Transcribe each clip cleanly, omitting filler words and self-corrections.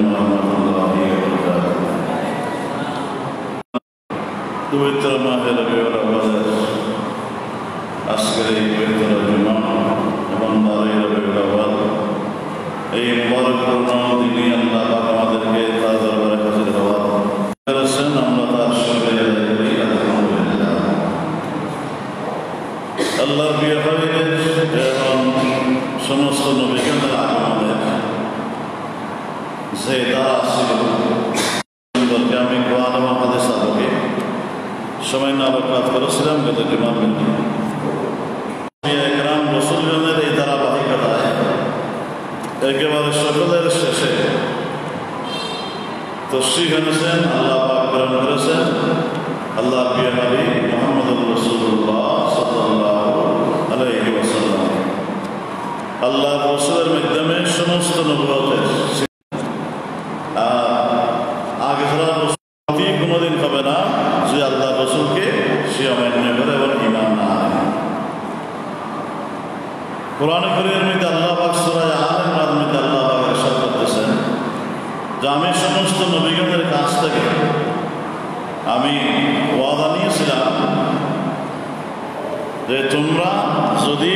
warahmatullahi wabarakatuh. পবিত্র মাহে রবিউল আউয়ালের আজকের এই পবিত্র জুমা এবং 12 রবিউল আউয়াল এই মুবারকপূর্ণ দিনে আল্লাহ পাক আমাদেরকে তার দরবারে হাজির হওয়ার করেছেন। আমরা তার শুকরিয়া আদায় করি, আলহামদুলিল্লাহ। আল্লাহর প্রিয় হাবিবের এবং সমস্ত নবীগণের আগমনের যে দ্বারা ছিল সম্পর্কে আমি কোরআন এবং হাদিস আলোকে সময় আলোকপাত করেছিলাম গত জুমার দিনে। একরাম রাসূলগণের এই ধারাবাহিকতায় একেবারে সকলের শেষে তশরিফ এনেছেন, আল্লাহ পাক প্রেরণ করেছেন আল্লাহর প্রিয় নবী মুহাম্মদুর রাসূলুল্লাহ সাল্লাল্লাহু আলাইহি ওয়াসাল্লাম। আল্লাহর রাসূলের মাধ্যমে সমস্ত নবুয়তের আগে যারা কোনোদিন হবে না যে আল্লাহ রাসূলকে সে অমান্য করে এবং ঈমান না আনে। কোরআন কারীমের মধ্যে আল্লাহ পাক সূরা আল ইমরানের মধ্যে আল্লাহ পাক ইরশাদ করতেছেন যে আমি সমস্ত নবীগণের কাছ থেকে আমি ওয়াদা নিয়েছিলাম যে তোমরা যদি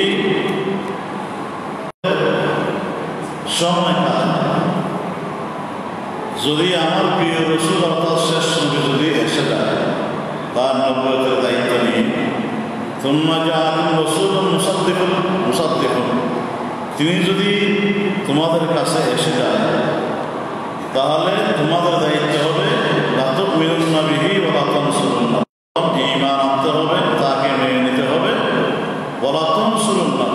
সময় যদি আমার প্রিয় রাসূল অর্থাৎ শেষ নবী যদি এসে যায় তার নবুয়তের দায়িত্ব নিয়ে তোমরা জাআকুম রাসূলুন মুসাদ্দিকুন তিনি যদি তোমাদের কাছে এসে যায় তাহলে তোমাদের দায়িত্ব হবে লা তুমিনুন্না বিহি ওয়া লা তানসুরুন্না, ঈমান আনতে হবে, তাকে মেনে নিতে হবে। ওয়া লা তানসুরুন্না,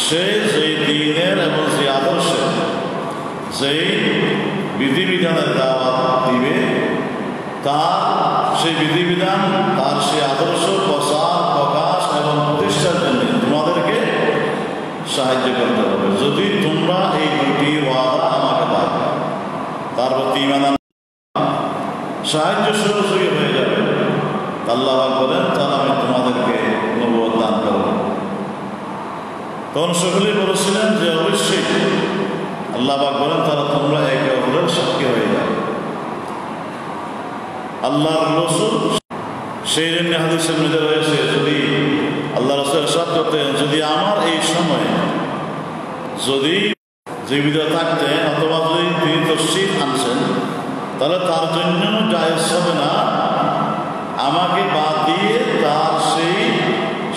সে যেই দ্বীনের এবং যে আদর্শের যেই বিধিবিধানের দাওয়াত দিবে তার সেই বিধিবিধান তার সেই আদর্শ প্রচার প্রকাশ এবং প্রতিষ্ঠার জন্য তোমাদেরকে সাহায্য করতে হবে। যদি তোমরা এই দুটি ওয়াদা আমাকে দাও তার প্রতি ঈমান সাহায্য সহযোগী হয়ে যাবে, আল্লাহ বলেন তাহলে আমি তোমাদেরকে নবুয়ত দান করব। তখন সকলেই বলেছিলেন যে অবশ্যই আল্লাহ পাক বলেন তারা তোমরা একে অপরের সাক্ষী হয়ে যাবে। আল্লাহর রাসূল সেই জন্য হাদিসের মধ্যে রয়েছে যদি আল্লাহ রাসূল ইরশাদ করতেন যদি আমার এই সময়ে যদি জীবিত থাকতেন অথবা যদি তিনি তশরিফ আনছেন তাহলে তার জন্য জায়েজ হবে না আমাকে বাদ দিয়ে তার সেই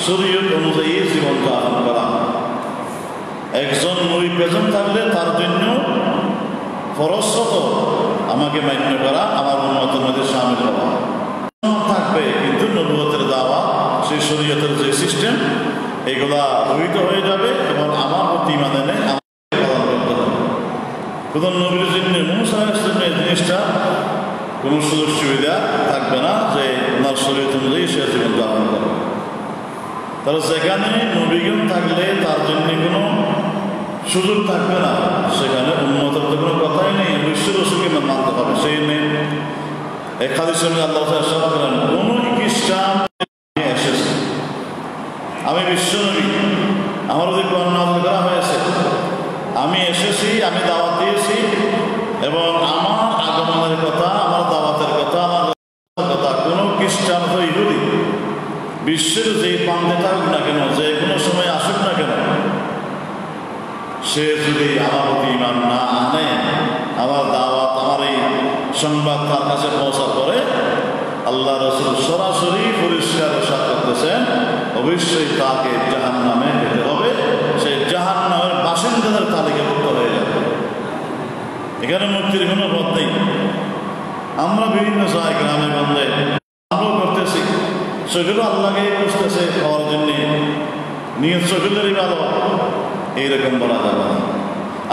শরীয়ত অনুযায়ী জীবন যাপন করা। একজন নবী পেছন থাকলে তার জন্য ফরজত আমাকে মান্য করা, আমার উম্মতের মধ্যে শামিল হওয়া থাকবে, কিন্তু নবুয়তের দাওয়া সেই শরীয়তের যে সিস্টেম এগুলা রহিত হয়ে যাবে এবং আমার প্রতি ঈমান এনে আমাকে পালন করতে হবে। কোন নবীর জন্য মুসা আলাইহিস সালামের এই জিনিসটা কোনো সুযোগ সুবিধা থাকবে না যে ওনার শরীয়ত অনুযায়ী সে জীবন যাপন করবে। তাহলে যেখানে নবীগণ থাকলে তার জন্য কোনো সুযোগ থাকবে না, সেখানে উম্মতের তো কোনো কথাই নেই, বিশ্ব রাসূলকে মানতে হবে। সেই নেই এক হাদিসে আল্লাহ তাআলা ইরশাদ করেন কোন খ্রিস্টান এসেছে আমি বিশ্ব নবী আমার যদি কোরআন নাযিল করা হয়েছে আমি এসেছি আমি দাওয়াত দিয়েছি এবং আমার আগমনের কথা আমার দাওয়াতের কথা আমার কথা কোনো খ্রিস্টান বা ইহুদি বিশ্বের যেই প্রান্তে থাকুক না কেন যে কোনো সময় আসুক না কেন সে যদি আমার প্রতি ঈমান না আনে আমার দাওয়াত আমার এই সংবাদ তার কাছে পৌঁছা করে আল্লাহ রাসূল সরাসরি পরিষ্কার ইরশাদ করতেছেন অবশ্যই তাকে জাহান্নামে যেতে হবে, সেই জাহান্নামের বাসিন্দাদের তালিকাভুক্ত হয়ে যাবে। এখানে মুক্তির কোনো পথ নেই। আমরা বিভিন্ন জায়গায় গ্রামে গঞ্জে আমল করতেছি, সেগুলো আল্লাহকে খুঁজতেছে পাওয়ার জন্যে নিয়ত সকলেরই ভালো এইরকম বলা যাবে না।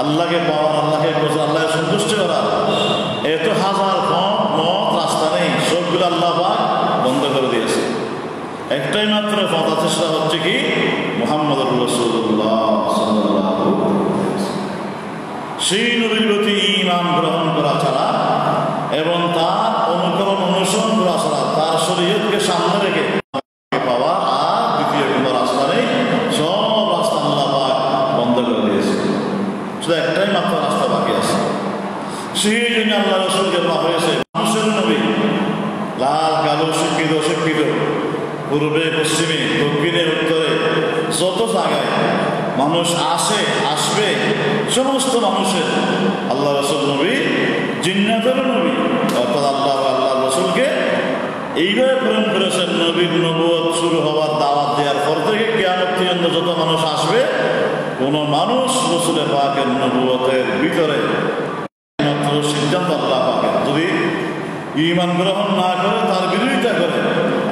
আল্লাহকে পাওয়ার আল্লাহকে খোঁজা আল্লাহকে সন্তুষ্ট করা এত হাজার মত রাস্তা নেই, সবগুলো আল্লাহ পাক বন্ধ করে দিয়েছে। একটাই মাত্র পথ আছে, সেটা হচ্ছে কি মুহাম্মদুর রাসূলুল্লাহ সাল্লাল্লাহু আলাইহি ওয়াসাল্লাম। সেই নবীর প্রতি ঈমান গ্রহণ করা ছাড়া এবং তার অনুকরণ অনুসরণ করা ছাড়া তার শরীয়তকে সামনে রেখে পাওয়া আর দ্বিতীয় কোনো রাস্তা নেই। সব রাস্তা আল্লাহ পাক বন্ধ করে দিয়েছে, শুধু একটাই মাত্র রাস্তা বাকি আছে, সেই জন্য আল্লাহ রসুলকে বলা হয়েছে মানুষের নবী। লাল কালো শিক্ষিত শিক্ষিত পূর্বে পশ্চিমে দক্ষিণে উত্তরে যত জায়গায় মানুষ আসবে সমস্ত মানুষের আল্লাহ রসুল নবী জিন্নাতের নবী। অর্থাৎ আল্লাহ রসুলকে এইভাবে প্রেরণ করেছেন নবীর নবুয়ত শুরু হওয়ার দাওয়াত দেওয়ার পর থেকে কিয়ামত পর্যন্ত যত মানুষ আসবে কোন মানুষ রসুলের পাকের নবুয়তের ভিতরে মাত্র সিদ্ধান্ত আল্লাহ পাকের যদি ঈমান গ্রহণ না করে তার বিরোধিতা করে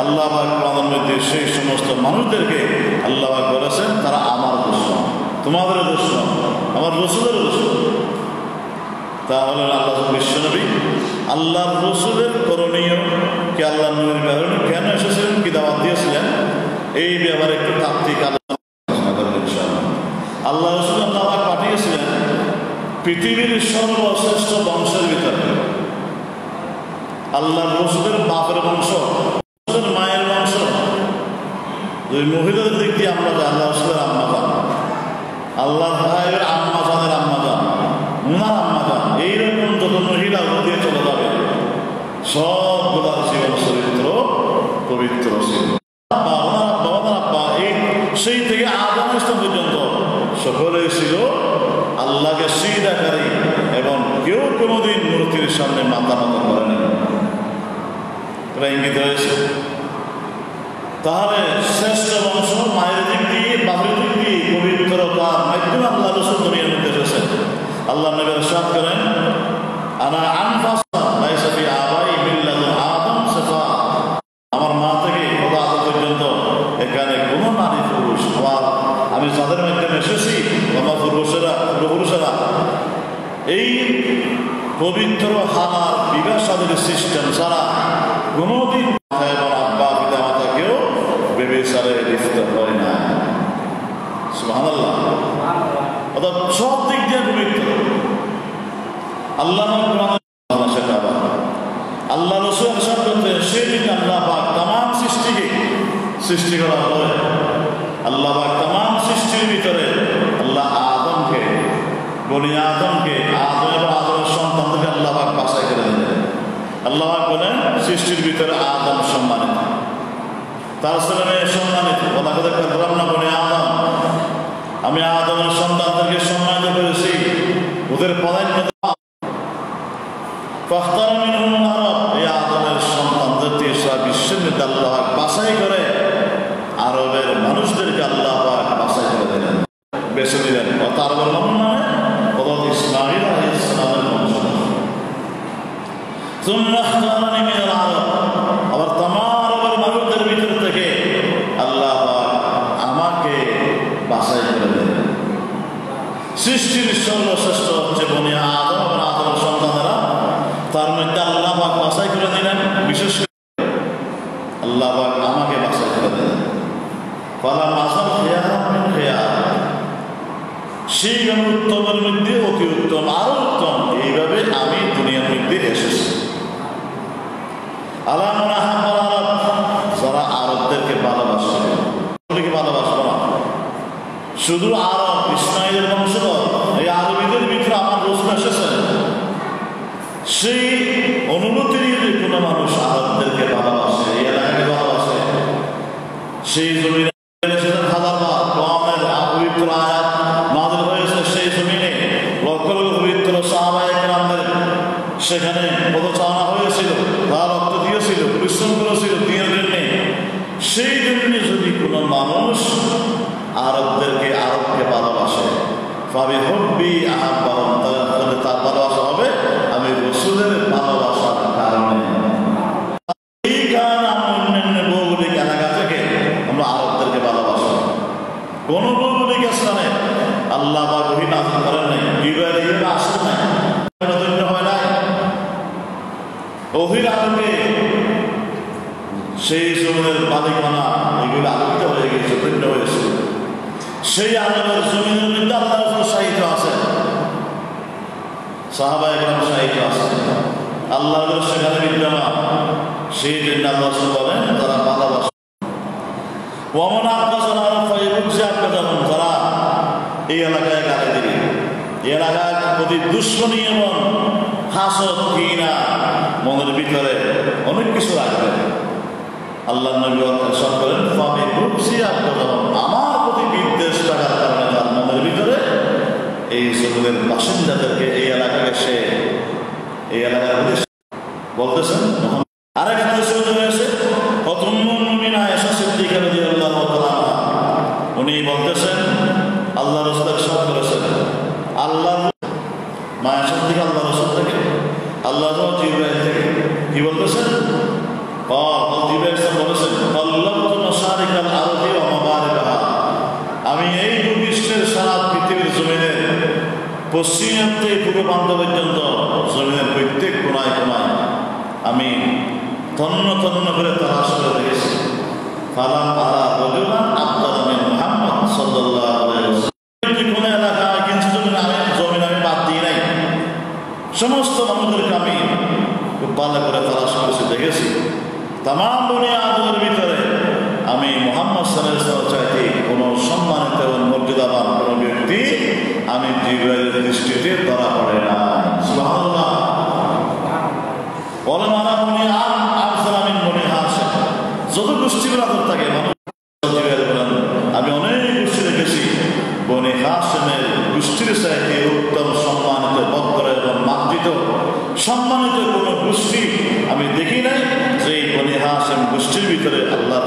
আল্লাহ পাক কোরআনের মধ্যে সেই সমস্ত মানুষদেরকে আল্লাহ পাক বলেছেন তারা আমার দুশমন, তোমাদের দুশমন, আমার রসুলের দুশমন। তাহলে আল্লাহ বিশ্বনবী আল্লাহর রসুলের করণীয় কি আল্লাহ নবীর ব্যাপারে কেন এসেছিলেন, কি দাওয়াত দিয়েছিলেন, এই ব্যাপারে একটু তাত্ত্বিক আলোচনা করেন ইনশাআল্লাহ। আল্লাহ রসুল আল্লাহ পাক পাঠিয়েছিলেন পৃথিবীর সর্বশ্রেষ্ঠ বংশের ভিতরে। আল্লাহর রসুলের বাপের বংশ, মায়ের বংশ, ওই মহিলাদের দিক দিয়ে আমরা যাই আল্লাহ রসুলের আম্মা যান, আল্লাহর ভাইয়ের আম্মা জানের আম্মা যান, উনার আম্মা যান, এইরকম যত মহিলা দিয়ে চলে যাবে সবগুলার জীবন চরিত্র পবিত্র ছিল। সেই থেকে আদম ইসলাম পর্যন্ত সকলেই ছিল আল্লাহকে সিজদাকারী এবং কেউ কোনোদিন মূর্তির সামনে মাথা নত করেনি। এটা ইঙ্গিত হয়েছে। তাহলে শ্রেষ্ঠ বংশ মায়ের দিক দিয়ে বাপের দিক দিয়ে পবিত্রতার মাধ্যমে আল্লাহ রসুল দুনিয়ার মধ্যে এসেছেন। আল্লাহ নবী ইরশাদ করেন আনা আনফাসা লাইসা ফি আবাই মিল্লাতুন আদম সিফা, আমার মা থেকে খোদা আদম পর্যন্ত এখানে কোনো নারী পুরুষ আমি যাদের মাধ্যমে এসেছি আমার পুরুষেরা এই পবিত্র হানার বিবাহ সাদীর সিস্টেম ছাড়া কোনোদিন আব্বা পিতা মাতাকেও বেবিচারে লিপ্ত হয় না। সুবহানাল্লাহ। অর্থাৎ সব দিক দিয়ে পবিত্র। আল্লাহ আল্লাহ রসুল ইরশাদ করতেন সেই দিন আল্লাহ পাক তামাম সৃষ্টিকে সৃষ্টি করা হয়। আল্লাহ পাক তামাম সৃষ্টির ভিতরে আল্লাহ আদমকে বলি আদম এবং আদমের সন্তানদেরকে আল্লাহ পাক বাছাই করে দিলেন। আল্লাহ পাক বলেন সৃষ্টির ভিতরে আদম সম্মানিত, তার ছেলে মেয়ে সম্মানিত। বলা কথা করলাম না বলে আদম, আমি আদমের সন্তানদেরকে সম্মানিত করেছি, ওদের পদায় এই আদমের সন্তানদের দিয়ে সারা বিশ্বের মধ্যে আল্লাহ পাক বাছাই করে আরবের মানুষদেরকে আল্লাহ পাক বাছাই করে দিলেন, বেছে দিলেন। তার নমুনা ইসমাঈল আলাইহিস সালামের বংশধর। আবার তামাম আরবের মানুষদের ভিতর থেকে আল্লাহ পাক আমাকে বাছাই করে দিলেন। সৃষ্টির সর্বশ্রেষ্ঠ হচ্ছে বনি আদম এবং আদমের সন্তানেরা, তার মধ্যে আল্লাহ পাক বাছাই করে দিলেন। বিশেষ করে আল্লাহ পাক আমাকে বাছাই করে দিলেন। ফালা মাসাল খেয়াল খেয়াল, সেই উত্তমের মধ্যে অতি উত্তম, আরো উত্তম, এইভাবে আমি দুনিয়ার মধ্যে এসেছি। যারা আরবদেরকে ভালোবাসে, ভালোবাসবো না শুধু আরব ইসমাইলের বংশধর, এই আরবিদের ভিতরে আমার রসুল এসেছেন, সেই অনুভূতি নিয়ে কোনো মানুষ আরবদেরকে ভালোবাসে, এই এলাকাকে ভালোবাসে, সেই জমিনে পবিত্র আয়াত নাযিল হয়েছে, সেই জমিনে লক্ষ লক্ষ পবিত্র সাহাবায়ে কেরামদের সেখানে পদচারণা হয়েছিল, তারা রক্ত দিয়েছিল, পরিশ্রম করেছিল দিনের জন্য। সেই জন্য যদি কোনো মানুষ আরবকে ভালোবাসে, তাহলে তার ভালোবাসা হবে আমি রসুলের ভালোবাসার কারণে। এই কারণে আমরা অন্যান্য ভৌগোলিক এলাকা থেকে আমরা আরবদেরকে ভালোবাসি। কোন ভৌগোলিক স্থানে আল্লাহ বা ওহী নাযিল করেন নাই, বিবাহ আসেন নাই, হয় নাই। ওহীর আলোকে সেই জমিনের মালিকানা এগুলো আলোকিত হয়ে গেছে, ভিন্ন হয়েছে। সেই আলমের জমিনের মধ্যে আল্লাহ রাসূল সাহিত্য আছে, সাহাবায়ে কেরাম সাহিত্য আছে, আল্লাহ সেখানে বিদ্যমান। সেই জন্য আল্লাহ রাসূল বলেন তারা ভালোবাসে। ওমন আব্বাসান যেমন তারা এই এলাকায় গাড়ি দিবে, এই এলাকার প্রতি দুশ্মনী এবং হাসদ কিনা মনের ভিতরে অনেক কিছু রাখবেন। আল্লাহ নবী ইরশাদ করেন ফাবি রুকসিয়া কদম, আমার প্রতি বিদ্বেষ থাকার কারণে তার মনের ভিতরে এই জমিনের বাসিন্দাদেরকে এই এলাকাকে সে এই এলাকার বলতেছেন। আরেক হাদিসে রয়েছে উম্মুল মুমিনা আয়েশা সিদ্দিকা রাদিয়াল্লাহু তাআলা উনি বলতেছেন আল্লাহ রাসূল ইরশাদ করেছেন, আল্লাহ মা আয়েশা সিদ্দিকা আল্লাহ রাসূল থেকে আল্লাহ জিবরাইল থেকে কি বলতেছেন, জিবরাইল বলেছেন আল্লাহু মাশারিকাল আরদি ওয়া মাগারিবাহা, আমি এই ভূপৃষ্ঠের সারা পৃথিবীর জমিনের পশ্চিম থেকে পূর্ব প্রান্ত পর্যন্ত জমিনের প্রত্যেক কোনায় কোনায় আমি তন্ন তন্ন করে তালাশ করে দেখেছি। ফালাম আরা রাজুলান আফদালা মিন মুহাম্মদ সাল্লাল্লাহু আলাইহি ওয়াসাল্লাম, কোন এলাকায় কিছু জমিন আমি বাদ দিই নাই, সমস্ত মানুষদেরকে আমি খুব ভালো করে তালাশ করেছি, দেখেছি তামাম বনি আদমের ভিতরে আমি মুহাম্মদ সাল্লাল্লাহু আলাইহি ওয়াসাল্লাম চাইতে কোনো সম্মানিত এবং মর্যাদাবান কোনো ব্যক্তি আমি জিবরাইলের দৃষ্টিতে ধরা পড়ে না। সুবহানাল্লাহ। ওলামারা বনি আফজাল মিন বনি হাশিম, যত গোষ্ঠীর আদর থাকে আমি অনেক গোষ্ঠী দেখেছি, বনি হাশিমের গোষ্ঠীর চাইতে উত্তম সম্মানিত ভদ্র এবং মার্জিত সম্মানিত কোনো গোষ্ঠী আমি দেখি নাই যে এই বনি হাশিম গোষ্ঠীর ভিতরে আল্লাহ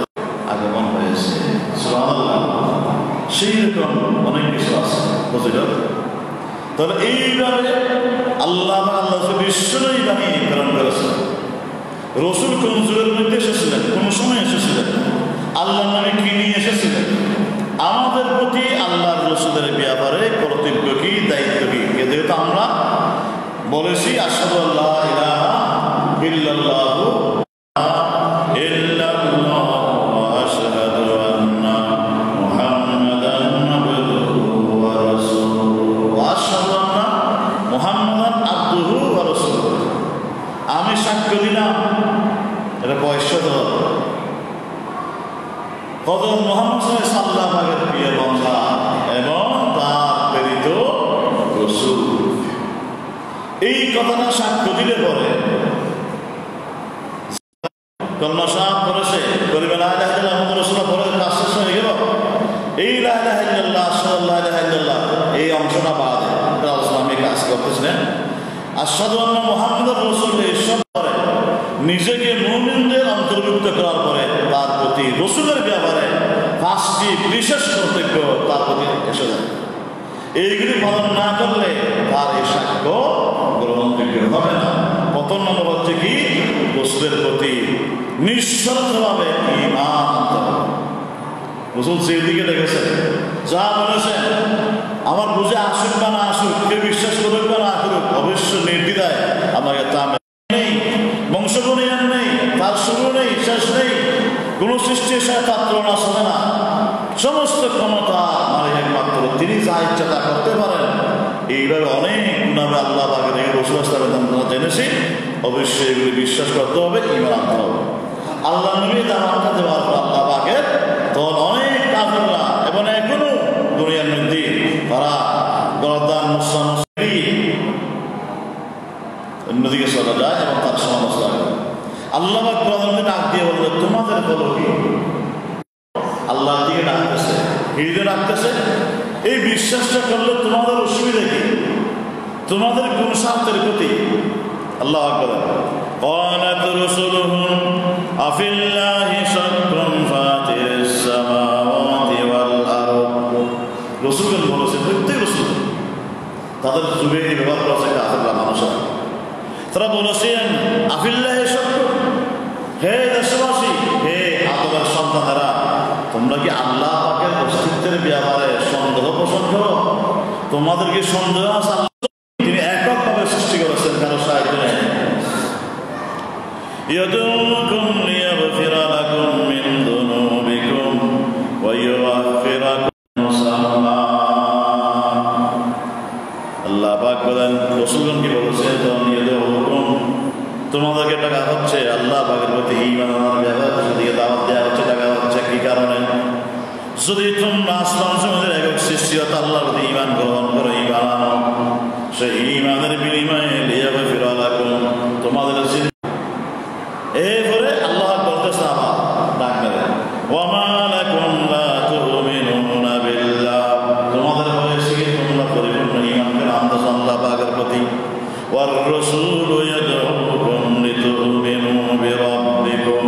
আগমন হয়েছে। সুবহানাল্লাহ। সেই রকম অনেক কিছু আছে বুঝলেন। তাহলে এইভাবে আল্লাহ বিশ্বই বানিয়ে প্রেরণ করেছেন। রসুল কোন যুগের মধ্যে এসেছিলেন, কোন সময় এসেছিলেন, আল্লাহ নবী কি নিয়ে এসেছিলেন, আমাদের প্রতি আল্লাহ রসুলের ব্যাপারে কর্তব্য কি দায়িত্ব কি, যেহেতু আমরা বলেছি আশহাদু আল্লা ইলাহা ইল্লাল্লাহু আমি সাক্ষ্য দিলাম, এটা পয়সা দেওয়া কত মুহাম্মদ সাল্লাল্লাহু আলাইহি ওয়াসাল্লামের প্রিয় বান্দা এবং তার প্রেরিত রাসূল, এই কথাটা সাক্ষ্য দিলে পরে কলমা সাহেব করেছে বলবে লা ইলাহা ইল্লাল্লাহ মুহাম্মাদুর রাসূলুল্লাহ পরে কাজ শেষ হয়ে গেল, এই লা ইলাহা ইল্লাল্লাহ আশহাদু লা ইলাহা ইল্লাল্লাহ এই অংশটা বাদ আমি কাজ করতেছিলেন। আশহাদু আন্না মুহাম্মাদুর রাসূলুল্লাহ এসব করে নিজেকে মুমিনদের অন্তর্ভুক্ত করার পরে তার প্রতি রাসূলের ব্যাপারে পাঁচটি বিশেষ কর্তব্য তার প্রতি এসে যায়। এইগুলি পালন না করলে তার এই সাক্ষ্য গ্রহণযোগ্য হবে না। প্রথম নম্বর হচ্ছে কি, রাসূলের প্রতি নিঃশর্তভাবে ঈমান আনতে হবে। রাসূল যেদিকে ডেকেছেন যা বলেছেন আমার বুঝে আসুক বা না আসুক, কেউ বিশ্বাস করুক বা না করুক, অবশ্য নির্দ্বিধায় আমাকে তা নেই, বংশবনিয়ান নেই, তার শুরু নেই, শেষ নেই, কোন সৃষ্টির সাথে তার তুলনা চলে না, সমস্ত ক্ষমতা মালিক একমাত্র তিনি, যা ইচ্ছা তা করতে পারেন। এইভাবে অনেক গুণাবে আল্লাহ পাকের থেকে রাসূল সাল্লাল্লাহু জেনেছি, অবশ্যই এগুলি বিশ্বাস করতে হবে, ঈমান আনতে হবে। আল্লাহ নবী দাওয়াতটা দেওয়ার পর আল্লাহ পাকের তখন অনেক কাফেররা এবং এখনো দুনিয়ার মধ্যে তারা গরদান মুসলমান অন্যদিকে চলে যায় এবং তার সমালোচনা করে। আল্লাহ পাক প্রধানমন্ত্রী ডাক দিয়ে বলল তোমাদের বলো কি, আল্লাহর দিকে ডাকতেছে, হৃদয় ডাকতেছে, এই বিশ্বাসটা করলে তোমাদের অসুবিধা কি, তোমাদের কোন স্বার্থের ক্ষতি। আল্লাহ আকবার। قالت رسلهم أفي الله شك فاطر السماوات والأرض। রসুলগণ বলেছে, প্রত্যেক রসুল তাদের যুগে এই ব্যবহার করেছে কাফেররা মানুষেরা, তারা বলেছেন আফিল্লাহি শক, হে দেশবাসী, হে আদমের সন্তানেরা, তোমরা কি আল্লাহ পাকের অস্তিত্বের ব্যাপারে সন্দেহ পোষণ করো? তোমাদের কি সন্দেহ আছে তিনি এককভাবে সৃষ্টি করেছেন, কারো সাহায্য নেই? يدعوكم ليغفر لكم من ذنوبكم ويؤخركم مسمى। আল্লাহ পাক বলেন রাসূলগণকে বলেছেন তোমাদেরকে টাকা হচ্ছে আল্লাহ পাকের প্রতি ঈমান আনার ব্যাপারে, সেদিকে দাওয়াত দেওয়া হচ্ছে, টাকা হচ্ছে কি কারণে? যদি তোমরা আসমান জমিনের একক সৃষ্টিকর্তা আল্লাহর প্রতি ঈমান গ্রহণ করো, ঈমান আনো, সেই ঈমানের বিনিময়ে লিয়াগফির লাকুম والرسول يدعوكم لتؤمنوا بربكم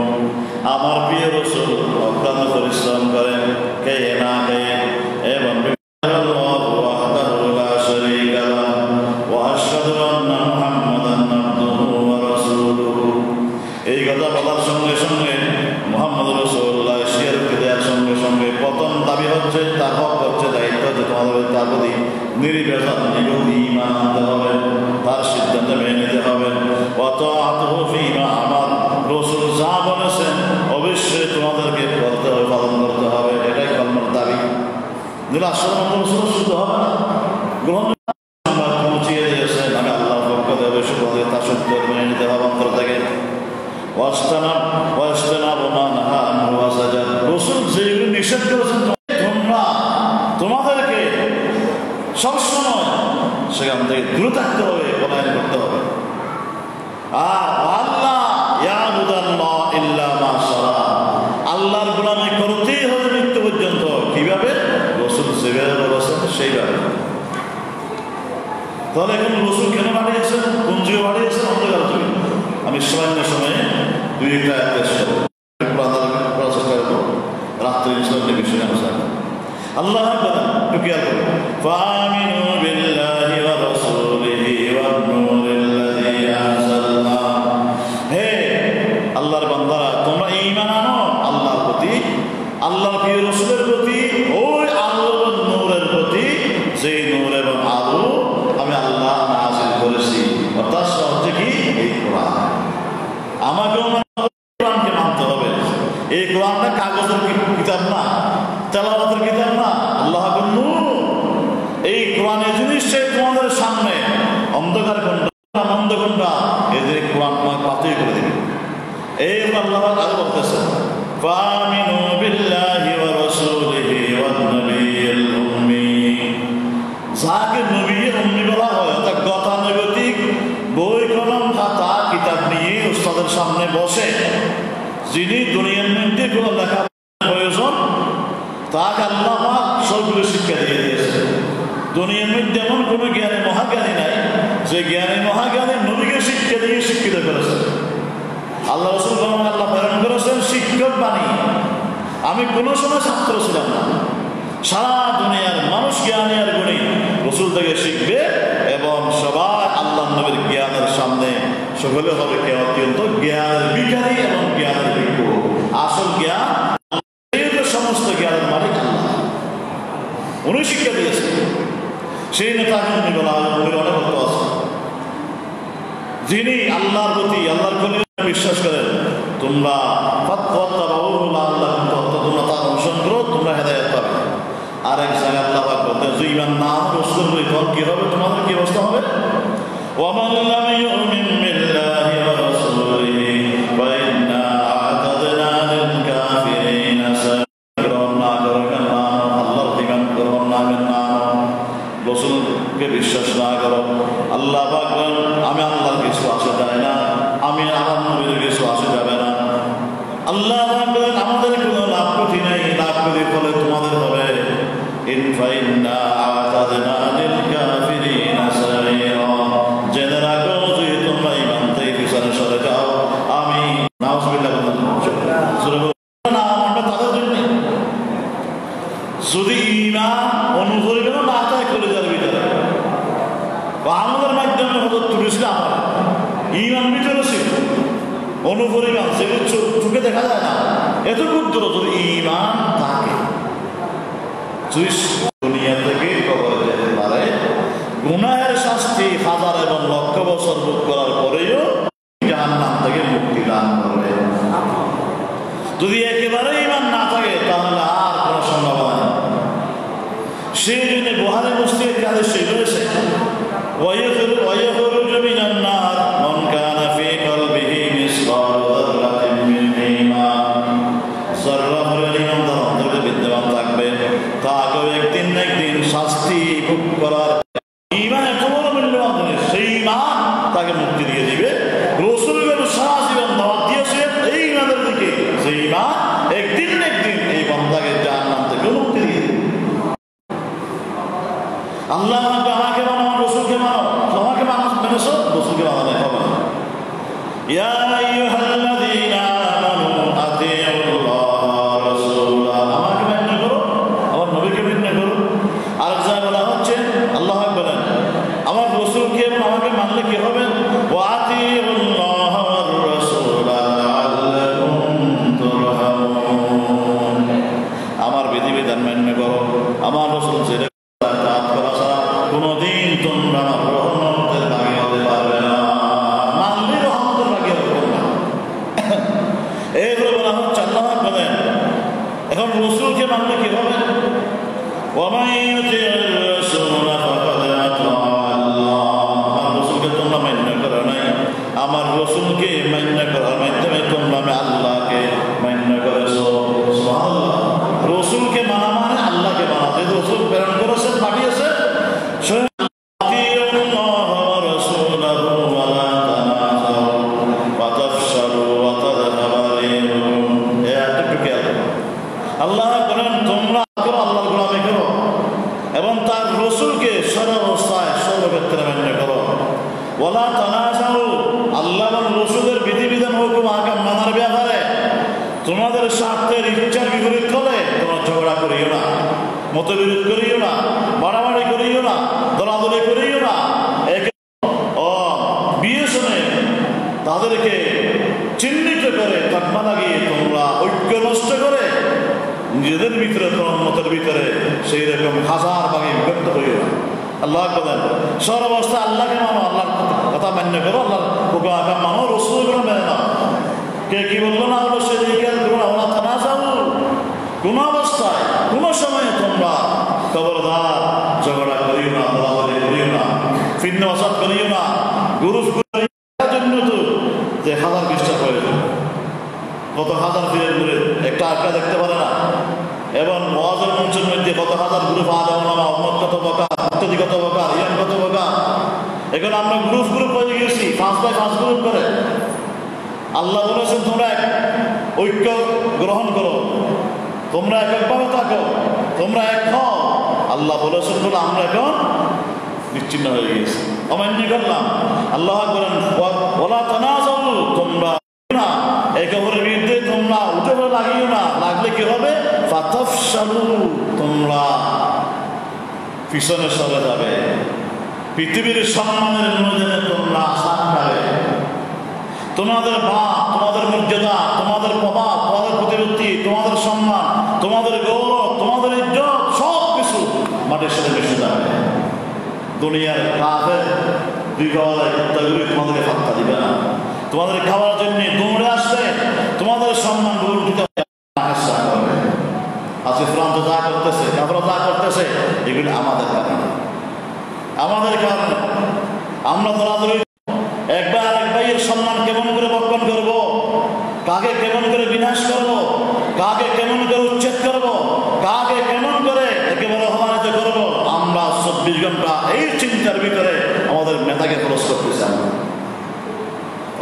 আমার প্রিয় রাসূল অক্লান্ত পরিশ্রম করেন কে না কে এবং আল্লাহু ওয়াহদাহু লা শারীকা লাহু ওয়া আশহাদু আন্না মুহাম্মাদান আবদুহু ওয়া রাসূলুহু। এই কথা বলার সঙ্গে সঙ্গে মুহাম্মদ রাসূলুল্লাহ শিরকে দেওয়ার সঙ্গে সঙ্গে প্রথম দাবি হচ্ছে, তার হক হচ্ছে, দায়িত্ব হচ্ছে তোমাদের তার প্রতি নির্বিবাদ ঈমান আনতে হবে, তার সিদ্ধান্ত মেনে নিতে হবে। ওয়াতাআতুহু ফীমা আমার রাসূল যা বলেছেন অবশ্যই তোমাদেরকে করতে হবে, পালন করতে হবে। এটাই কলমার দাবি। যেটা আসলে রাসূল শুদ্ধ হবে না, গ্রহণ পৌঁছিয়ে দিয়েছেন আমি আল্লাহর পক্ষ থেকে অবশ্যই তোমাদের তার সত্য মেনে নিতে হবে অন্তর থেকে। রাসূল যেগুলো নিষেধ করেছেন তোমরা তোমাদেরকে সবসময় সেখান থেকে দূরে থাকতে হবে, পলায়ন করতে হবে। আর আল্লাহ ইয়াবুদাল্লাহ ইল্লা মা শারা, আল্লাহর গোলামি করতেই হবে মৃত্যু পর্যন্ত। কিভাবে? রাসূল যেভাবে বলেছেন সেইভাবে। তাহলে এখন রাসূল কেন পাঠিয়েছেন, কোন যুগে পাঠিয়েছেন? অন্ধকার যুগে। আমি সামান্য সময়ে দুই একটা পেশ করব, রাত্রে ইসলামের বিষয়ে আলোচনা। আল্লাহ খেয়াল করুন, ফামিনু বিল্লাহি ওয়া রাসূলিহি ওয়ান নূরিল্লাযী আনজালনা। হে আল্লাহর বান্দারা, তোমরা ঈমান আনো আল্লাহর প্রতি, আল্লাহর প্রিয় রাসূলের প্রতি, ওই আলোর নূরের প্রতি, যে নূর এবং আলো আমি আল্লাহ নাযিল করেছি। অর্থাৎ হচ্ছে কি এই কোরআন। আমাকেও কোরআনকে মানতে হবে। এই কোরআনটা কাগজের কিতাব না, তেলাওয়াতের কিতাব না, আল্লাহ নূর। এই কোরআনের জিনিস তোমাদের সামনে অন্ধকার কোনটা মন্দ কোনটা, এদের কোরআন তোমাকে পাতই করে দিবে। এই আল্লাহ আরো বলতেছেন, ফামিনু বিল্লাহি ওয়া রাসূলিহি ওয়ান নাবিয়্যিল উম্মি। যাকে নবী উম্মি বলা হয়, অর্থাৎ গতানুগতিক বই কলম খাতা কিতাব নিয়ে উস্তাদের সামনে বসে, যিনি দুনিয়ার মধ্যে কোনো লেখা প্রয়োজন তাকে আল্লাহ সবগুলো শিক্ষা দিয়ে দিয়েছে। দুনিয়ার মধ্যে এমন কোনো জ্ঞানী মহাজ্ঞানী নাই যে জ্ঞানী মহাজ্ঞানী নবীকে শিক্ষা দিয়ে শিক্ষিত করেছেন। আল্লাহ রাসূল আল্লাহ প্রেরণ করেছেন শিক্ষক বাণী। আমি কোনো সময় ছাত্র ছিলাম না। সারা দুনিয়ার মানুষ জ্ঞানী আর গুণী রাসূল থেকে শিখবে এবং সবাই আল্লাহ নবীর জ্ঞানের সামনে সকলে হবে কে অত্যন্ত জ্ঞানের ভিখারী এবং জ্ঞানের ভিক্ষু। আসল জ্ঞান, সমস্ত জ্ঞানের মালিক আল্লাহ, উনি শিক্ষা দিয়েছেন। সেই নেতাকে উনি বলা হয়, উনি অনেক ভক্ত আছে, যিনি আল্লাহর প্রতি আল্লাহর কলিমা বিশ্বাস করেন। তোমরা তোমরা তার অনুসরণ করো, তোমরা হেদায়েত পাবে। আরেক জায়গায় আল্লাহ পাক বলতেন, যে ঈমান না আনবে রাসূলের প্রতি, তখন কি হবে? তোমাদের কি অবস্থা হবে? ওয়ামান লাম ইউমিন বিল্লাহি ওয়া রাসূলিহি ওয়া ইন্না আ'তাদনা লিল কাফিরিনা রাসূলকে বিশ্বাস না করো। আল্লাহ পাক বলেন, আমি আল্লাহর কিছু আসে যায় না, আমি আমার নবীর কিছু আসে যাবে না। আল্লাহ পাক বলেন, আমাদের কোনো লাভ ক্ষতি নেই, লাভ ক্ষতির ফলে তোমাদের হবে। ইনফাইন্না আ'তাদনা লিল কাফিরিনা সাইরা। জেনে রাখো, যদি তোমরা ঈমান থেকে পিছনে সরে যাও, আমি নাউযুবিল্লাহ তাদের জন্য যদি ঈমান অনুভূতি না থাকে কলেজের ভিতরে, আমাদের মাধ্যমে হজরত তুলেছিল, আমার ঈমান ভিতরে ছিল অনুপরিমাণ, সেগুলো চোখে দেখা যায় না, এত ক্ষুদ্র। যদি ঈমান থাকে, দুনিয়া থেকে কবরে যেতে পারে, গুনাহের শাস্তি হাজার এবং লক্ষ বছর ভোগ করার পরেও জাহান্নাম থেকে মুক্তি দান করবে। যদি একেবারে ঈমান না থাকে, তাহলে আর কোনো সম্ভাবনা নেই। সেই জন্য বুখারী মুসলিম হাদিসে রয়েছে, ওয়ায়াখরুজু মিনান নার মান কানা ফি কলবিহি মিসকাল যাররাতিন মিন ঈমান। যাররা পরিমাণ অন্তরে বিদ্যমান থাকবে, তাকে একদিন না একদিন শাস্তি ভোগ করার ঈমান এত বড় মূল্যবান জিনিস, সেই ঈমান তাকে মুক্তি দিয়ে দিবে। রাসূলগণ সারা জীবন দাওয়াত দিয়েছেন এই ঈমানের দিকে, সেই ঈমান একদিন না একদিন এই বান্দাকে জাহান্নাম থেকে মুক্তি দিয়ে দিবে। আল্লাহ আমাকে মানো, রাসূলকে মানো, তোমাকে মেনেছো, রসুলকে মানা হবে না। ইয়া আইয়ুহাল্লাযীনা আমানু আতিউল্লাহ ওয়া রাসূলাহ, আমাকে মান্য করো, আমার নবীকে মান্য করো। আর যা বলা হচ্ছে আল্লাহ বলেন আমার রসুলকে এবং আমাকে মানলে কি হবে? ওয়া আতিউল্লাহ ওয়ার রাসূলা লাআল্লাকুম তুরহামুন, আমার বিধিবিধান মান্য করো, আমার রসুল ছেড়ে কাজ করা ছাড়া কোনোদিন তোমরা আমার রহমতের ভাগী হতে পারবে না। মানলে রহমতের ভাগী হতে পারবে না। এইগুলো বলা হচ্ছে আল্লাহ বলেন এখন রসুলকে মানলে কি হবে? ومن يطع الرسول فقد اطاع الله, আমার রসুলকে তোমরা মান্য করো নাই, আমার রসুলকে মান্য করার মাধ্যমে তোমরা আল্লাহকে মান্য করেছো। সুবহানাল্লাহ, রসুলকে মানা মানে আল্লাহকে মানা। যে রসুল প্রেরণ করেছেন, পাঠিয়েছেন, আল্লাহ বলেন তোমরা আল্লাহর গোলামি করো এবং তার রসুলকে সর্বাবস্থায় সর্বক্ষেত্রে মান্য করো। ওয়ালা তানাজাউ, আল্লাহ এবং রসুলের বিধিবিধান হুকুম আহকাম মানার ব্যাপারে তোমাদের স্বার্থের ইচ্ছার বিপরীত হলে তোমরা ঝগড়া করিও না, মতবিরোধ করিও না, বাড়াবাড়ি করিও না, দলাদলি করিও না। বিয়ে শুনে তাদেরকে চিহ্নিত করে তকমা লাগিয়ে তোমরা ঐক্য নষ্ট করে নিজেদের ভিতরে মতের ভিতরে সেই রকম হাজার ভাগে বিভক্ত হইও না। আল্লাহ বলেন সর্বাবস্থা আল্লাহকে মানো, আল্লাহর কথা মান্য করো, আল্লাহর হুকুম আহকাম মানো, রসুলগুলো মেনে নাও। কে কি বললো না বলো সেদিকে খেয়াল করো না। ওরা থানা যাও, কোন অবস্থায় কোন সময়ে তোমরা খবরদার ঝগড়া করিও না, দলাদলি করিও না, ফিন্ন অসাদ করিও না। গুরুফ জন্য তো যে হাজার বিশ্বাস প্রয়োজন, কত হাজার ফিরের ঘুরে একটা আটকা দেখতে পারে না। এবং ওয়াজের মঞ্চের মধ্যে কত হাজার গ্রুপ আলামা, অমত কত বকা, ইত্যাদি কত বকা, ইয়ান কত বকা। এখন আমরা গ্রুপ হয়ে গেছি 5x5 গ্রুপ করে। আল্লাহ বলেছেন তোমরা এক ঐক্য গ্রহণ করো, তোমরা একভাবে থাকো, তোমরা এক হও। আল্লাহ বলেছেন বলে আমরা এখন বিচ্ছিন্ন হয়ে গেছি, অমান্য করলাম। আল্লাহ বলেন ওয়ালা তানাজাউ, তোমরা না একে অপরের বিরুদ্ধে তোমরা উঠে পড়ে লাগিও না, লাগলে কি হবে? ফাতাফশালু, তোমরা পিছনে সরে যাবে, পৃথিবীর সম্মানের মধ্যে তোমরা আশা পাবে। তোমাদের ভাব, তোমাদের মর্যাদা, তোমাদের প্রভাব, তোমাদের প্রতিপত্তি, তোমাদের সম্মান, তোমাদের গৌরব, তোমাদের ইজ্জত সব কিছু মাটির সাথে মিশে যাবে। দুনিয়ার কাফের দুই গাওয়ালে কুত্তাগুলি তোমাদেরকে ফাত্তা দিবে না, তোমাদের খাওয়ার জন্য দৌড়ে আসবে, তোমাদের সম্মান গৌরবিত করবে। আজকে ফ্রান্স যা করতেছে, কাফেররা যা করতেছে, এগুলি আমাদের কারণে, আমাদের কারণে। আমরা দলাদলি একবার আরেক ভাইয়ের সম্মান কেমন করে বক্ষণ করব, কাকে কেমন করে বিনাশ করব, কাকে কেমন করে উচ্ছেদ করব, কাকে কেমন করে একেবারে অপমানিত করব, আমরা 24 ঘন্টা এই চিন্তার ভিতরে আমাদের নেতাকে খরচ করতেছি।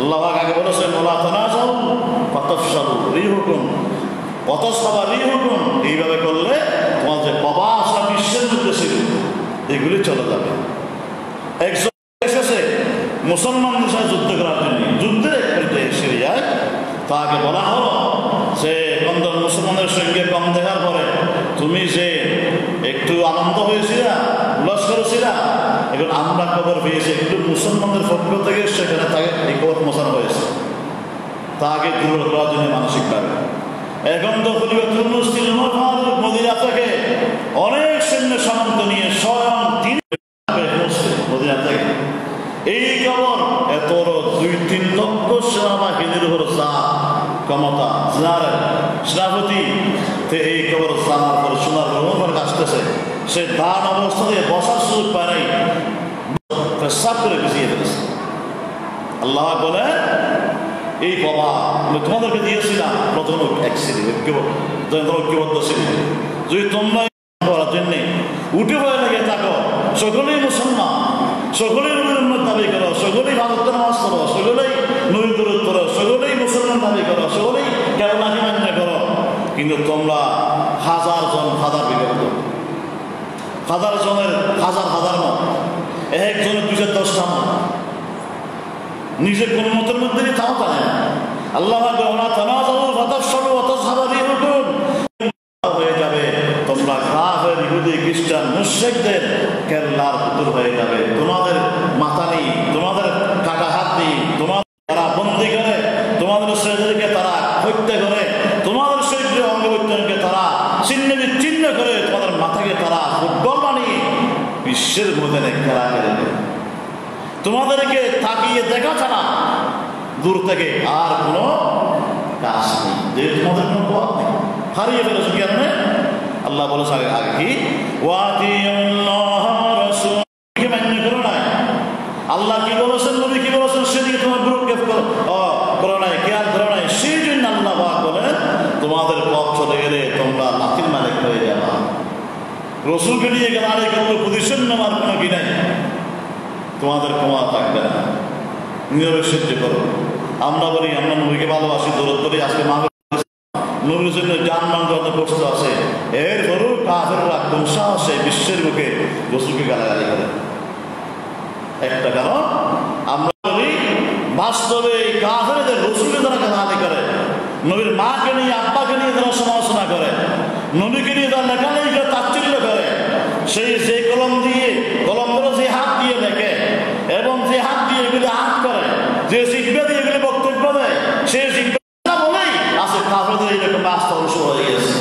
আল্লাহ আগে বলেছেন ওয়ালা তানাজাউ ফাতাফশালু রিহুকুম ওয়াতাসবা রিহুকুম, এইভাবে করলে তোমার যে প্রবাস বিশ্বের মধ্যে ছিল এগুলি চলে যাবে। একজন এসেছে মুসলমানদের সাথে যুদ্ধ করার জন্য, যুদ্ধের একটি সিরিয়ায় তাকে বলা হলো যে মুসলমানের সঙ্গে কম দেখার পরে তুমি যে একটু আনন্দ হয়েছিলা, উল্লাস করেছিলা, এখন আমরা খবর পেয়েছি একটু মুসলমানদের পক্ষ থেকে সেখানে তাকে এই খবর পৌঁছানো হয়েছে, তাকে দূর করার জন্য মানসিকভাবে। এখন তো পরিবর্তন মুসলিম মদিনা থেকে অনেক সৈন্য সামন্ত নিয়ে স্বয়ং তিনি মদিনা থেকে এই খবর এত 2-3 লক্ষ সেনাবাহিনীর উপর যা ক্ষমতা, সেনাপতি এই খবর জানার পর শোনার পর আসতেছে, সে দান অবস্থাতে বসার সুযোগ পায় নাই, পেশাব করে পিছিয়ে ফেলেছে। আল্লাহ বলে এই বাবা তোমাদেরকে দিয়েছিলাম প্রথম এক শ্রেণী ঐক্যবদ্ধ শ্রেণী, যদি তোমরা করার জন্য উঠে হয়ে লেগে থাকো, সকলেই মুসলমান, সকলেই নবীর উম্মত দাবি করো, সকলেই ভারত নামাজ করো, সকলেই নবীর দরুদ করো, সকলেই মুসলমান দাবি করো, সকলেই কেবলাকে মান্য করো, কিন্তু তোমরা হাজার জন হাজার বিভক্ত, হাজার জনের হাজার হাজার মত, একজনের 210টা মত, নিজে কোন মতের মধ্যে তাও জানে না। আল্লাহ হয়ে যাবে, তোমরা কাফের ইহুদি খ্রিস্টান মুশরিকদের কেল্লার পুতুল হয়ে যাবে। তোমাদের মাথা নেই, তোমাদের কাটা হাত নেই, তোমাদের তারা বন্দি করে, তোমাদের শরীরকে তারা হত্যা করে, তোমাদের শরীরের অঙ্গ বৈজ্ঞানিককে তারা ছিন্ন বিচ্ছিন্ন করে, তোমাদের মাথাকে তারা ফুটবল বানিয়ে বিশ্বের ময়দানে খেলা করে দেবে। তোমাদেরকে তাকিয়ে দেখা ছাড়া দূর থেকে আর কোনো কাজ নেই, যে তোমাদের কোনো পথ নেই, হারিয়ে ফেলেছো কেন? আল্লাহ বলেছে আগে কি মান্য করো নাই। আল্লাহ কি বলেছেন, নবী কি বলেছেন, সেদিকে তোমার গুরুক্ষেপ করো নাই, খেয়াল করো নাই। সেই জন্য আল্লাহ বলেন তোমাদের পথ চলে গেলে তোমরা লাঠির মালিক হয়ে যাবা। রসুলকে নিয়ে গেলে আর এগুলো পজিশন নেওয়ার কোনো কি নাই, তোমাদের ক্ষমা থাকবে না। নীরবে সহ্য করো। আমরা বলি আমরা নবীকে ভালোবাসি, দৌড় করি, আজকে মা নবীর জন্য জানমান যত কষ্ট আছে, এর ধরুন কাফেররা কোন সাহসে বিশ্বের মুখে রসুলকে গালাগালি করে। একটা কারণ আমরা বলি বাস্তবে কাফেরদের রসুলকে যারা গালাগালি করে, নবীর মাকে নিয়ে আব্বাকে নিয়ে যারা সমালোচনা করে, নবীকে নিয়ে যারা লেখালেখি করে তাচ্ছিল্য করে, সেই যে কলম ধরে যে হাত দিয়ে লেখে এবং যে হাত দিয়ে এগুলি হাত করে, যে শিক্ষা দিয়ে এগুলি বক্তব্য দেয়, সেই শিক্ষা বলেই আছে কাফেরদের এইরকম রাস্তা অংশ হয়ে গেছে।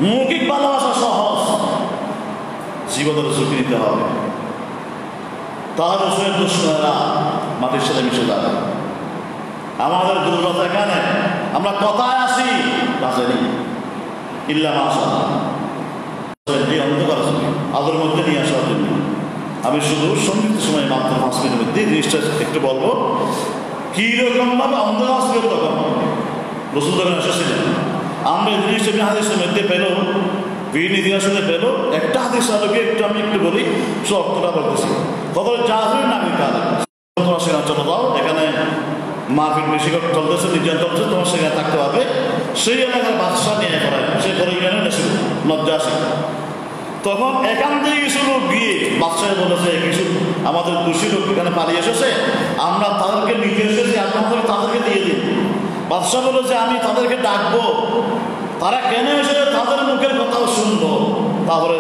মৌখিক ভালোবাসা সহজ, জীবনের ঝুঁকি নিতে হবে। তাহলে রসুলের দুশ্মনেরা মাটির সাথে মিশে যাবে। আমাদের দুর্বলতা এখানে, আমরা কথায় আসি কাজে নেই। ইল্লা মাশাআল্লাহ অন্ধকার আলোর মধ্যে নিয়ে আসার জন্য আমি শুধু সংক্ষিপ্ত সময় মাত্র 5 মিনিটের মধ্যে জিনিসটা একটু বলবো। কিরকম ভাবে অন্ধকার ছিল তখন রসুল যখন এসেছিলেন, আমরা এই জিনিসটা হাদিসের মধ্যে পেলো, বিভিন্ন ইতিহাসে পেলো। একটা হাদিস আলোকে আমি একটু বলি, সবটা বলতেছি। তখন জাহির নামে কাজ তোমার সেখানে চলে যাও, এখানে মারপিট বেশি করে চলতেছে, নির্যাতন চলছে, তোমার সেখানে থাকতে হবে। সেই এলাকার বাদশা নিয়ে করায়, সে করে গেলেন লজ্জাসী। তখন এখান থেকে কিছু লোক গিয়ে বাদশাহ বলেছে, কিছু আমাদের দোষী লোক এখানে পালিয়ে এসেছে, আমরা তাদেরকে নিতে এসেছি, আপনাদের তাদেরকে দিয়ে দিন। বাদশাহ বলেছে আমি তাদেরকে ডাকবো, তারা কেন এসে তাদের মুখের কথাও শুনবো, তারপরে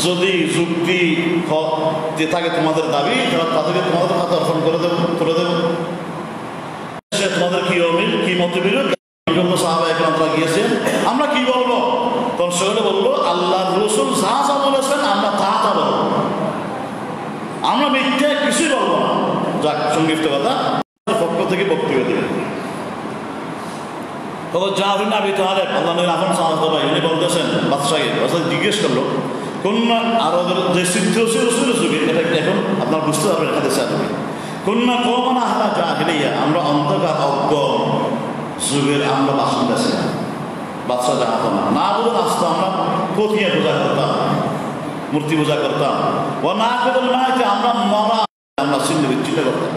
যদি যুক্তি যে থাকে তোমাদের দাবি, তাদেরকে তোমাদের হাতে অর্পণ করে দেবো, তুলে দেবো। তোমাদের কি অমিল, কি মতবিরোধ সাহাবা একরামরা গিয়েছেন, আমরা কি বলবো? তখন সেগুলো বললো আল্লাহ রসুল যা যা বলেছেন আমরা তা তা বলবো, আমরা মিথ্যা কিছুই বলবো না। যাক, সংক্ষিপ্ত কথা, পক্ষ থেকে বক্তব্য দেবেন। তখন জাহির নাবি তাহলে আল্লাহ নবী এখন সাহায্য ভাই উনি বলতেছেন বাদশাকে, বাদশাহ জিজ্ঞেস করলো কোন আরো যে সিদ্ধ রসুলের যুগে, এটা এখন আপনার বুঝতে পারবেন এখানে সাথে কন্যা কমান আহলা জাহিলিয়া, আমরা অন্ধকার অজ্ঞ যুগের আমরা বাসিন্দা ছিলাম। বাদশাহ জাহাতো না বলুন আসতো, আমরা কতিয়া পূজা করতাম, মূর্তি পূজা করতাম। ও না কেবল না যে আমরা মরা, আমরা ছিন্ন বিচ্ছিন্ন করতাম।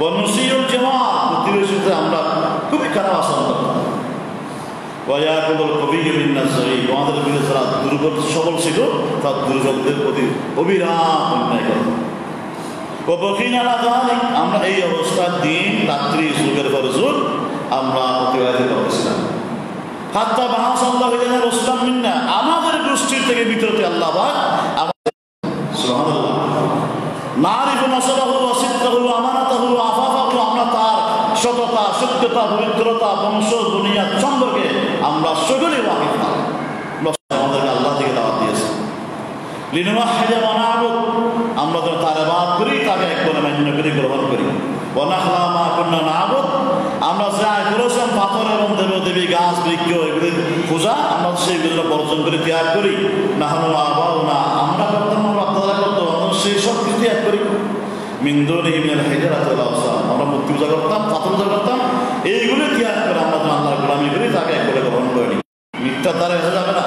ও নসিরুল জামা, প্রতিবেশীতে আমরা খুবই খারাপ আচরণ করতাম। ওয়া কেবল কবি আমাদের বিরুদ্ধে যারা দুর্বল সবল ছিল, তার দুর্বলদের প্রতি অবিরাম অন্যায় করতাম। আমরা এই অবস্থার দিন রাত্রি যুগের পর যুগ আমরা অতিবাহিত করেছিলাম। আমাদের গোষ্ঠীর থেকে ভিতরে আল্লাহ আমরা তার সততা, সত্যতা, পবিত্রতা, বংশ, দুনিয়া সম্পর্কে আমরা সকলেই আমাদেরকে আল্লাহ থেকে দাওয়াত দিয়েছে। আমরা যেন তার ইবাদত করি, তাকে এক বলে মান্য করি, গ্রহণ করি। আমরা যা করেছেন পাথর এবং দেবদেবী, গাছ, বৃক্ষ, এগুলির পূজা, আমরা সেইগুলো বর্জন করে ত্যাগ করি। না আমরা করতাম, আপনারা করতাম, সেই সব কিছু ত্যাগ করি। আমরা মূর্তি পূজা করতাম, পাথর পূজা করতাম, এইগুলি ত্যাগ করে আমরা যেন আল্লাহর গোলামি করি, তাকে এক বলে গ্রহণ করি। মিথ্যার দ্বারা এসে যাবে না।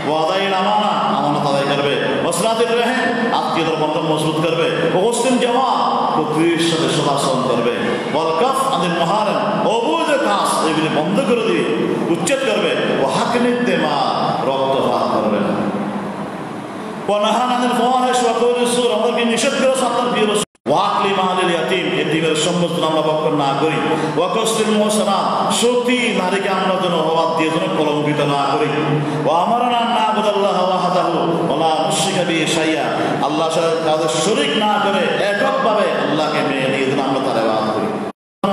ওয়াদাইন আমানত আদায় করবে, মসলাতের রেহেন আত্মীয়তার বন্ধন মজবুত করবে, ওহসিন জামা প্রকৃতির সাথে সদাচরণ করবে, ওয়ালকাফ আদিল মহারেন অবৈধ কাজ এগুলি বন্ধ করে দিয়ে উচ্ছেদ করবে, ও হাকিনিক দেমা রক্তপাত করবে না। ও নাহান আদিল ফাওয়াহিশ ওয়া কাউলিস সুর, আমাদেরকে নিষেধ করেছে আল্লাহর প্রিয় রাসূল ওয়াকলি মাহালিল ইয়াতিম, এতিমের সম্পদ আমরা ভক্ষণ না করি। ওয়াকসরিল মুহসানাত, সতী নারীকে আমরা যেন অবাদ দিয়ে যেন কলঙ্কিত না করি। ওয়া আমারানা না'বুদাল্লাহ ওয়াহদাহু ওয়া লা নুশরিকা বিহি শাইআ, আল্লাহর সাথে কাউকে শরীক না করে এককভাবে আল্লাহকে মেনে নিয়ে যেন আমরা তার ইবাদত করি,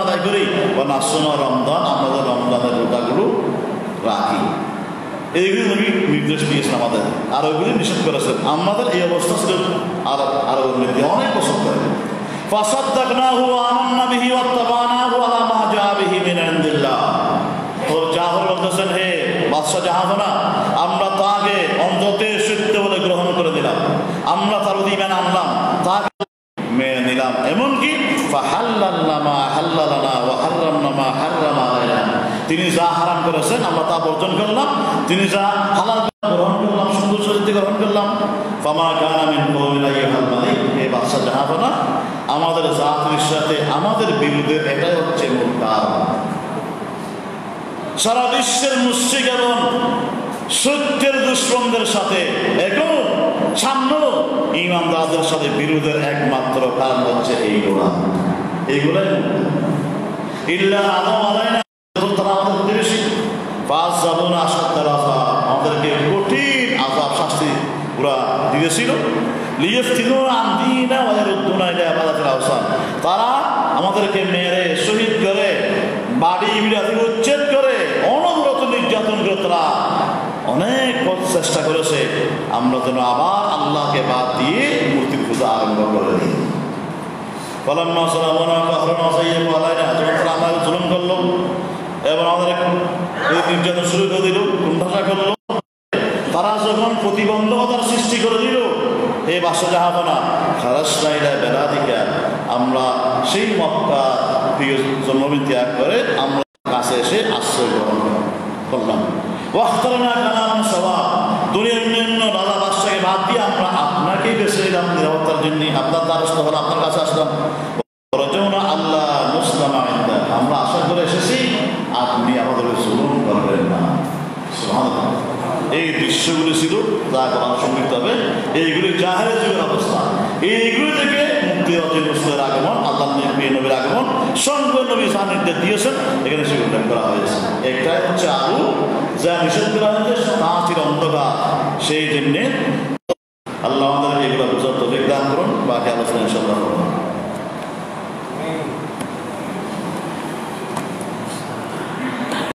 আদায় করি। ওয়া নাসুমা রমজান, আমরা রমজানের রোজাগুলো রাখি। এইগুলি নবী নির্দেশ দিয়েছেন আমাদের, আর ওইগুলি নিষেধ করেছেন। আমাদের এই অবস্থা ছিল আরবের মধ্যে অনেক বছর ধরে। ফাসাদদাকনাহু ওয়া আমান্না বিহি ওয়াত্তাবানাহু আলা মা জাআ বিহি মিন ইনদিল্লাহ। ওর জাহর বলতেছেন, হে বাদশা জাহাপনা, আমরা তাকে অন্ততে সত্য বলে গ্রহণ করে দিলাম, আমরা তার ঈমান আনলাম, তাকে মেনে নিলাম। এমনকি ফাহাল্লালনা মা হাল্লালানা ওয়া হারামনা মা হারামা আলাইনা, তিনি যা হারাম করেছেন আমরা তা বর্জন করলাম, তিনি যা হালাল গ্রহণ করলাম, সুন্দর চরিত্র গ্রহণ করলাম। ফামা কানা মিন কওমিন আইয়ুহাল মালিক, হে বাদশা জাহাপনা, আমাদের জাতির সাথে আমাদের বিরুদ্ধে এটাই হচ্ছে মূল কারণ। সারা বিশ্বের মুশরিক এবং সত্যের দুশমনদের সাথে এখন সামনে ঈমানদারদের সাথে বিরোধের একমাত্র কারণ হচ্ছে এইগুলা। এইগুলাই ইল্লা আদম আলাইনা, তারা আমাদের প্রতিবেশী, পাঁচ যাবনা আসাদ্দার আযাব, আমাদেরকে কঠিন আযাব শাস্তি পুরা দিয়েছিল। লিয়াফতিনু আন দীনা ওয়া ইয়ারুদ্দুনা ইলা ইবাদাতিল আওসান, তারা আমাদেরকে মেরে শহীদ করে বাড়ি বিড়াতে উচ্ছেদ করে অনবরত নির্যাতন করে তারা অনেক চেষ্টা করেছে আমরা যেন আবার আল্লাহকে বাদ দিয়ে মূর্তির পূজা আরম্ভ করে দিই। ফালাম্মা সালামুনা কাহরানা সাইয়্যিবু আলাইনা, যখন তারা আমাদের জুলুম করলো এবং আমাদের এই নির্যাতন শুরু করে দিল, কুণ্ঠাসা করলো, তারা যখন প্রতিবন্ধকতার সৃষ্টি করে দিল, এই বাদশা জাহাপনা খারাজনা ইলা বেলাদিকা, আমরা সেই মক্কা প্রিয় জন্মভূমি ত্যাগ করে আমরা কাছে এসে আশ্রয় গ্রহণ করলাম। ওয়াখতারনা কালামান সাওয়া, দুনিয়ার অন্যান্য রাজা বাদশাকে বাদ দিয়ে আমরা আপনাকেই বেছে নিলাম নিরাপত্তার জন্য, আপনার দ্বারস্থ হলে আপনার কাছে আসলাম। রজৌনা আল্লাহ মুসলামা ইনদা, আমরা আশা করে এসেছি আপনি আমাদের জুলুম করবেন না। সুবহানাল্লাহ, এই দৃশ্যগুলি ছিল যা কোরআন সংগৃহীত হবে। এইগুলি জাহেলের যুগের অবস্থা, এইগুলি থেকে মুক্তি অর্জন রসুলের আগমন, আল্লাহ নবীর আগমন, সঙ্গে নবী যা নির্দেশ দিয়েছেন এখানে সেগুলো উল্লেখ করা হয়েছে। একটাই হচ্ছে আলু যা নিষেধ করা হয়েছে তা ছিল অন্ধকার, সেই জন্যে আল্লাহ আমাদেরকে এগুলো বুঝার তৌফিক দান করুন। বাকি আলোচনা ইনশাআল্লাহ।